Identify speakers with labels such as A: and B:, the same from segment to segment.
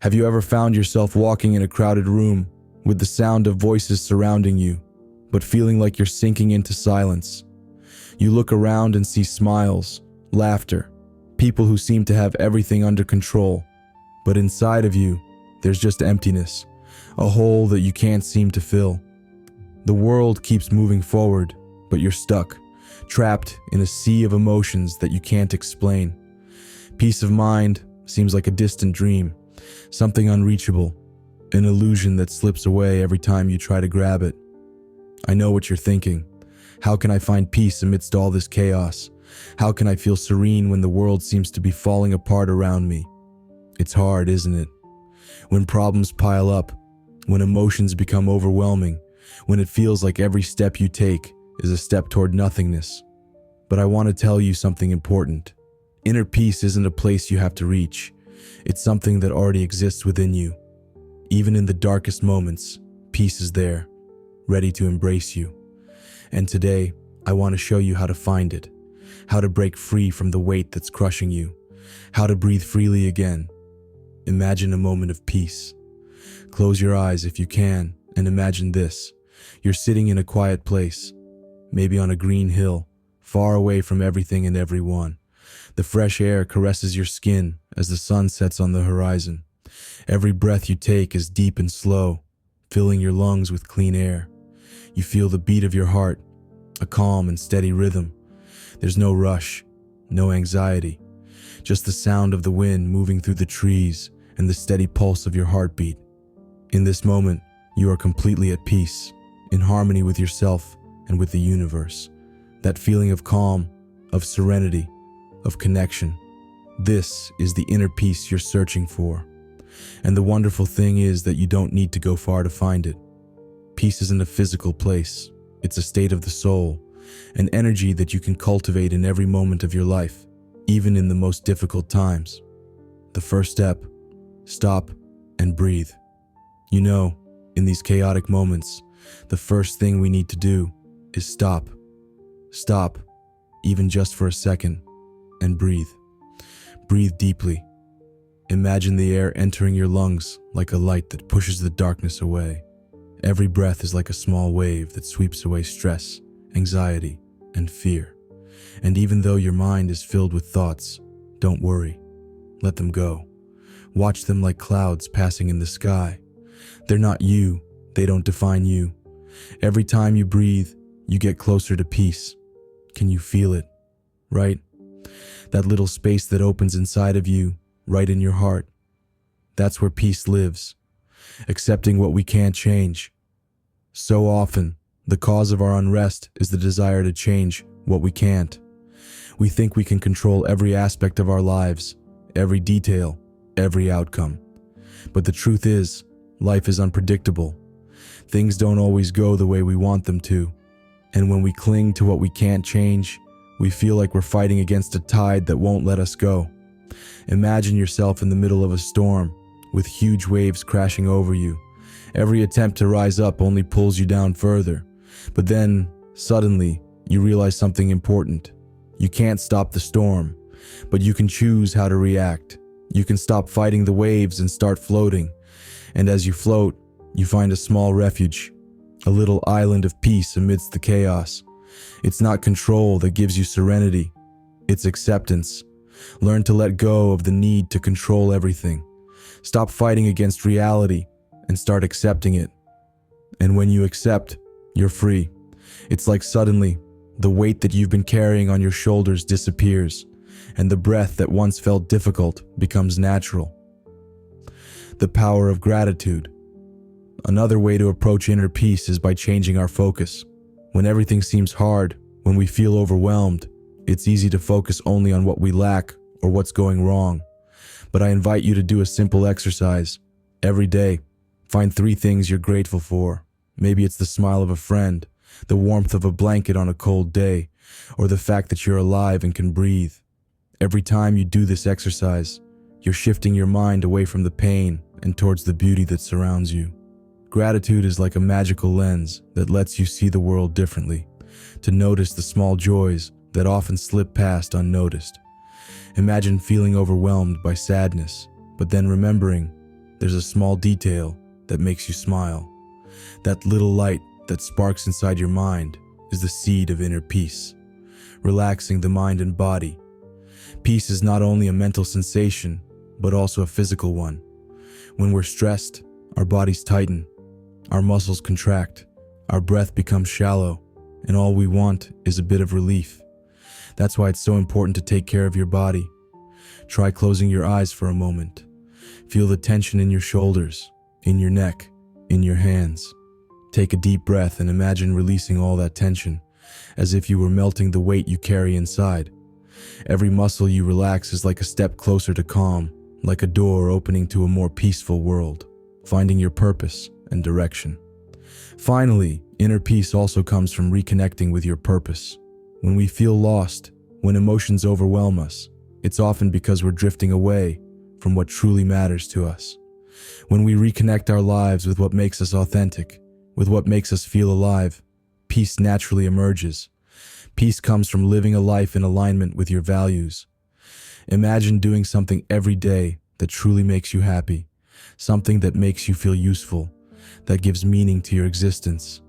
A: Have you ever found yourself walking in a crowded room with the sound of voices surrounding you, but feeling like you're sinking into silence? You look around and see smiles, laughter, people who seem to have everything under control, but inside of you, there's just emptiness, a hole that you can't seem to fill. The world keeps moving forward, but you're stuck, trapped in a sea of emotions that you can't explain. Peace of mind seems like a distant dream, something unreachable, an illusion that slips away every time you try to grab it. I know what you're thinking. How can I find peace amidst all this chaos? How can I feel serene when the world seems to be falling apart around me? It's hard, isn't it? When problems pile up, when emotions become overwhelming, when it feels like every step you take is a step toward nothingness. But I want to tell you something important. Inner peace isn't a place you have to reach. It's something that already exists within you. Even in the darkest moments, peace is there, ready to embrace you. And today, I want to show you how to find it, how to break free from the weight that's crushing you, how to breathe freely again. Imagine a moment of peace. Close your eyes if you can, and imagine this. You're sitting in a quiet place, maybe on a green hill, far away from everything and everyone. The fresh air caresses your skin as the sun sets on the horizon. Every breath you take is deep and slow, filling your lungs with clean air. You feel the beat of your heart, a calm and steady rhythm. There's no rush, no anxiety, just the sound of the wind moving through the trees and the steady pulse of your heartbeat. In this moment, you are completely at peace, in harmony with yourself and with the universe. That feeling of calm, of serenity, of connection. This is the inner peace you're searching for. And the wonderful thing is that you don't need to go far to find it. Peace isn't a physical place. It's a state of the soul, an energy that you can cultivate in every moment of your life, even in the most difficult times. The first step, stop and breathe. You know, in these chaotic moments, the first thing we need to do is stop. Stop, even just for a second, and breathe. Breathe deeply. Imagine the air entering your lungs like a light that pushes the darkness away. Every breath is like a small wave that sweeps away stress, anxiety, and fear. And even though your mind is filled with thoughts, don't worry. Let them go. Watch them like clouds passing in the sky. They're not you. They don't define you. Every time you breathe, you get closer to peace. Can you feel it? Right? That little space that opens inside of you, right in your heart. That's where peace lives. Accepting what we can't change. So often, the cause of our unrest is the desire to change what we can't. We think we can control every aspect of our lives, every detail, every outcome. But the truth is, life is unpredictable. Things don't always go the way we want them to. And when we cling to what we can't change, we feel like we're fighting against a tide that won't let us go. Imagine yourself in the middle of a storm, with huge waves crashing over you. Every attempt to rise up only pulls you down further. But then, suddenly, you realize something important. You can't stop the storm, but you can choose how to react. You can stop fighting the waves and start floating. And as you float, you find a small refuge, a little island of peace amidst the chaos. It's not control that gives you serenity. It's acceptance. Learn to let go of the need to control everything. Stop fighting against reality and start accepting it. And when you accept, you're free. It's like suddenly, the weight that you've been carrying on your shoulders disappears, and the breath that once felt difficult becomes natural. The power of gratitude. Another way to approach inner peace is by changing our focus. When everything seems hard, when we feel overwhelmed, it's easy to focus only on what we lack or what's going wrong. But I invite you to do a simple exercise. Every day, find 3 things you're grateful for. Maybe it's the smile of a friend, the warmth of a blanket on a cold day, or the fact that you're alive and can breathe. Every time you do this exercise, you're shifting your mind away from the pain and towards the beauty that surrounds you. Gratitude is like a magical lens that lets you see the world differently, to notice the small joys that often slip past unnoticed. Imagine feeling overwhelmed by sadness, but then remembering there's a small detail that makes you smile. That little light that sparks inside your mind is the seed of inner peace, relaxing the mind and body. Peace is not only a mental sensation, but also a physical one. When we're stressed, our bodies tighten, our muscles contract, our breath becomes shallow, and all we want is a bit of relief. That's why it's so important to take care of your body. Try closing your eyes for a moment. Feel the tension in your shoulders, in your neck, in your hands. Take a deep breath and imagine releasing all that tension, as if you were melting the weight you carry inside. Every muscle you relax is like a step closer to calm, like a door opening to a more peaceful world, finding your purpose and direction. Finally, inner peace also comes from reconnecting with your purpose. When we feel lost, when emotions overwhelm us, it's often because we're drifting away from what truly matters to us. When we reconnect our lives with what makes us authentic, with what makes us feel alive, peace naturally emerges. Peace comes from living a life in alignment with your values. Imagine doing something every day that truly makes you happy, something that makes you feel useful, that gives meaning to your existence.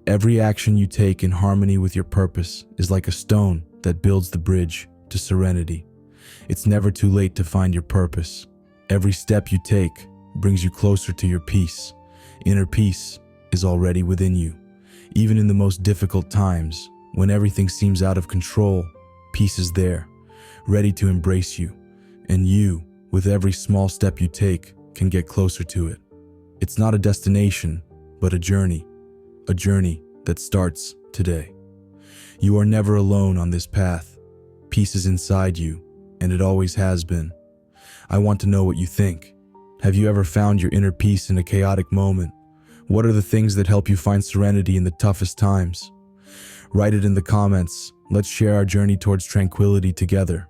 A: Every action you take in harmony with your purpose is like a stone that builds the bridge to serenity. It's never too late to find your purpose. Every step you take brings you closer to your peace. Inner peace is already within you. Even in the most difficult times, when everything seems out of control, peace is there, ready to embrace you. And you, with every small step you take, can get closer to it. It's not a destination, but a journey that starts today. You are never alone on this path. Peace is inside you, and it always has been. I want to know what you think. Have you ever found your inner peace in a chaotic moment? What are the things that help you find serenity in the toughest times? Write it in the comments. Let's share our journey towards tranquility together.